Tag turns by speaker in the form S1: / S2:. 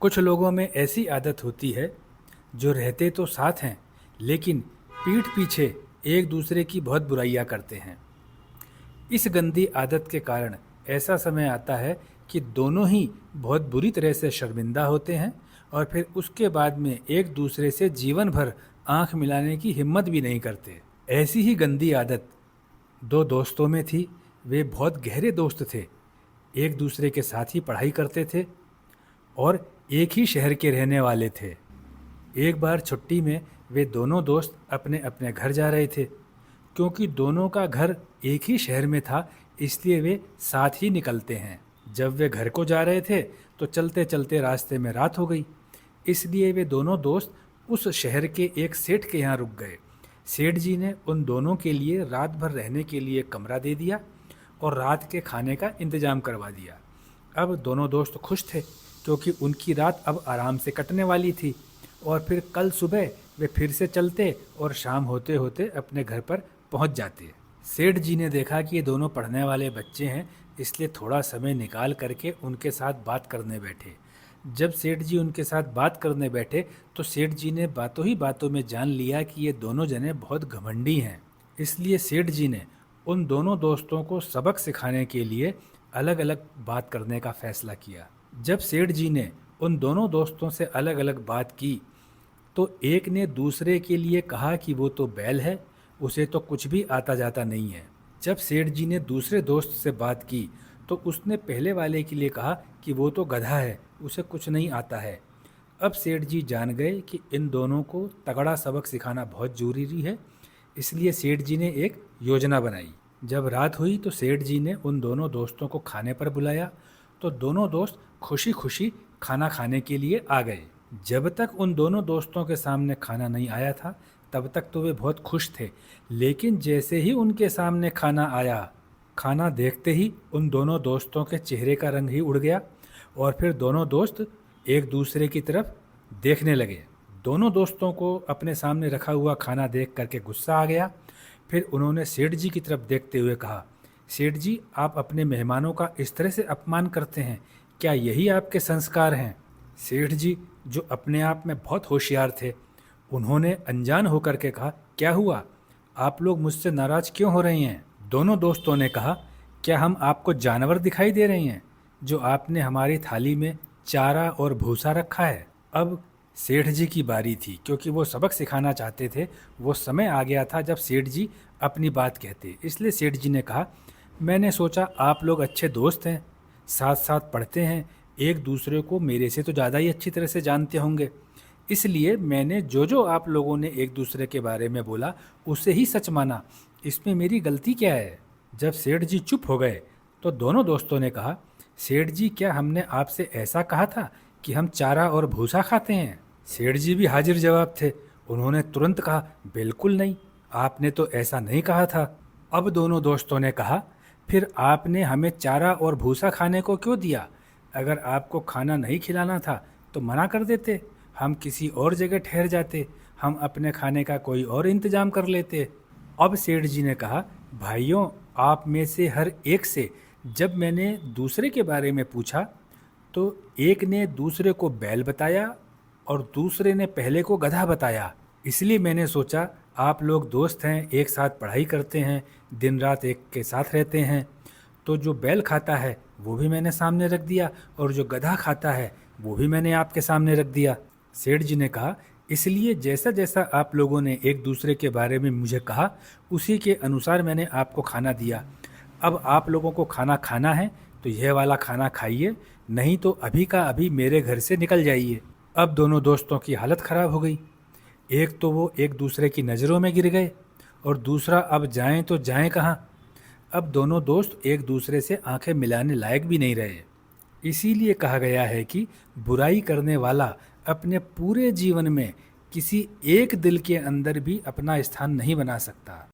S1: कुछ लोगों में ऐसी आदत होती है जो रहते तो साथ हैं लेकिन पीठ पीछे एक दूसरे की बहुत बुराइयां करते हैं। इस गंदी आदत के कारण ऐसा समय आता है कि दोनों ही बहुत बुरी तरह से शर्मिंदा होते हैं और फिर उसके बाद में एक दूसरे से जीवन भर आंख मिलाने की हिम्मत भी नहीं करते। ऐसी ही गंदी आदत दो दोस्तों में थी। वे बहुत गहरे दोस्त थे, एक दूसरे के साथ ही पढ़ाई करते थे और एक ही शहर के रहने वाले थे। एक बार छुट्टी में वे दोनों दोस्त अपने अपने घर जा रहे थे। क्योंकि दोनों का घर एक ही शहर में था इसलिए वे साथ ही निकलते हैं। जब वे घर को जा रहे थे तो चलते चलते रास्ते में रात हो गई। इसलिए वे दोनों दोस्त उस शहर के एक सेठ के यहाँ रुक गए। सेठ जी ने उन दोनों के लिए रात भर रहने के लिए कमरा दे दिया और रात के खाने का इंतजाम करवा दिया। अब दोनों दोस्त खुश थे क्योंकि उनकी रात अब आराम से कटने वाली थी और फिर कल सुबह वे फिर से चलते और शाम होते होते अपने घर पर पहुंच जाते। सेठ जी ने देखा कि ये दोनों पढ़ने वाले बच्चे हैं इसलिए थोड़ा समय निकाल करके उनके साथ बात करने बैठे। जब सेठ जी उनके साथ बात करने बैठे तो सेठ जी ने बातों ही बातों में जान लिया कि ये दोनों जने बहुत घमंडी हैं। इसलिए सेठ जी ने उन दोनों दोस्तों को सबक सिखाने के लिए अलग अलग बात करने का फैसला किया। जब सेठ जी ने उन दोनों दोस्तों से अलग अलग बात की तो एक ने दूसरे के लिए कहा कि वो तो बैल है, उसे तो कुछ भी आता जाता नहीं है। जब सेठ जी ने दूसरे दोस्त से बात की तो उसने पहले वाले के लिए कहा कि वो तो गधा है, उसे कुछ नहीं आता है। अब सेठ जी जान गए कि इन दोनों को तगड़ा सबक सिखाना बहुत ज़रूरी है। इसलिए सेठ जी ने एक योजना बनाई। जब रात हुई तो सेठ जी ने उन दोनों दोस्तों को खाने पर बुलाया तो दोनों दोस्त खुशी खुशी खाना खाने के लिए आ गए। जब तक उन दोनों दोस्तों के सामने खाना नहीं आया था तब तक तो वे बहुत खुश थे, लेकिन जैसे ही उनके सामने खाना आया, खाना देखते ही उन दोनों दोस्तों के चेहरे का रंग ही उड़ गया और फिर दोनों दोस्त एक दूसरे की तरफ देखने लगे। दोनों दोस्तों को अपने सामने रखा हुआ खाना देख करके गुस्सा आ गया। फिर उन्होंने सेठ जी की तरफ देखते हुए कहा, सेठ जी, आप अपने मेहमानों का इस तरह से अपमान करते हैं, क्या यही आपके संस्कार हैं? सेठ जी, जो अपने आप में बहुत होशियार थे, उन्होंने अनजान होकर के कहा, क्या हुआ, आप लोग मुझसे नाराज क्यों हो रहे हैं? दोनों दोस्तों ने कहा, क्या हम आपको जानवर दिखाई दे रहे हैं जो आपने हमारी थाली में चारा और भूसा रखा है? अब सेठ जी की बारी थी, क्योंकि वो सबक सिखाना चाहते थे। वो समय आ गया था जब सेठ जी अपनी बात कहते। इसलिए सेठ जी ने कहा, मैंने सोचा आप लोग अच्छे दोस्त हैं, साथ साथ पढ़ते हैं, एक दूसरे को मेरे से तो ज़्यादा ही अच्छी तरह से जानते होंगे, इसलिए मैंने जो जो आप लोगों ने एक दूसरे के बारे में बोला उसे ही सच माना। इसमें मेरी गलती क्या है? जब सेठ जी चुप हो गए तो दोनों दोस्तों ने कहा, सेठ जी, क्या हमने आपसे ऐसा कहा था कि हम चारा और भूसा खाते हैं? सेठ जी भी हाजिर जवाब थे। उन्होंने तुरंत कहा, बिल्कुल नहीं, आपने तो ऐसा नहीं कहा था। अब दोनों दोस्तों ने कहा, फिर आपने हमें चारा और भूसा खाने को क्यों दिया? अगर आपको खाना नहीं खिलाना था तो मना कर देते, हम किसी और जगह ठहर जाते, हम अपने खाने का कोई और इंतजाम कर लेते। अब सेठ जी ने कहा, भाइयों, आप में से हर एक से जब मैंने दूसरे के बारे में पूछा तो एक ने दूसरे को बैल बताया और दूसरे ने पहले को गधा बताया। इसलिए मैंने सोचा आप लोग दोस्त हैं, एक साथ पढ़ाई करते हैं, दिन रात एक के साथ रहते हैं, तो जो बैल खाता है वो भी मैंने सामने रख दिया और जो गधा खाता है वो भी मैंने आपके सामने रख दिया। सेठ जी ने कहा, इसलिए जैसा जैसा आप लोगों ने एक दूसरे के बारे में मुझे कहा उसी के अनुसार मैंने आपको खाना दिया। अब आप लोगों को खाना खाना है तो यह वाला खाना खाइए, नहीं तो अभी का अभी मेरे घर से निकल जाइए। अब दोनों दोस्तों की हालत ख़राब हो गई। एक तो वो एक दूसरे की नज़रों में गिर गए और दूसरा अब जाएं तो जाएं कहाँ। अब दोनों दोस्त एक दूसरे से आंखें मिलाने लायक भी नहीं रहे। इसीलिए कहा गया है कि बुराई करने वाला अपने पूरे जीवन में किसी एक दिल के अंदर भी अपना स्थान नहीं बना सकता।